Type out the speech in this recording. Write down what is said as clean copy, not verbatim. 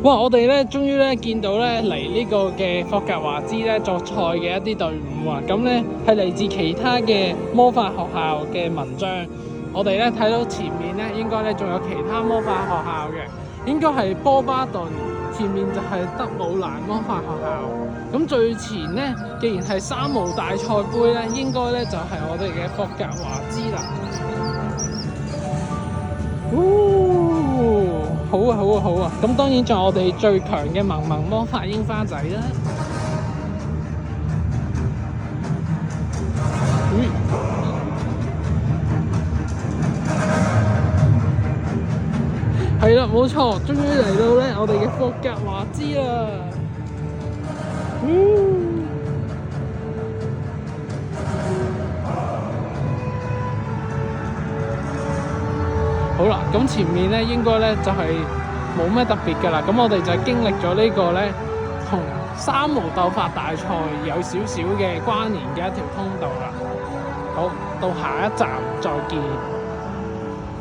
哇！我哋咧終於咧見到咧嚟呢個嘅霍格華茲咧作賽嘅一啲隊伍啊，咁咧係嚟自其他嘅魔法學校嘅文章。我哋咧睇到前面咧應該咧仲有其他魔法學校嘅，應該係波巴頓，前面就係德姆蘭魔法學校。咁最前咧，既然係三毛大賽杯咧，應該咧就係我哋嘅霍格華茲啦。好啊好啊好啊！咁當然仲有我哋最強嘅萌萌魔法櫻花仔啦。係啦，冇錯，終於嚟到咧我哋嘅霍格華茲啦。好啦，咁前面咧應該咧就係冇咩特別㗎啦。咁我哋就經歷咗呢個咧同三毛鬥法大賽有少少嘅關聯嘅一條通道啦。好，到下一站再見。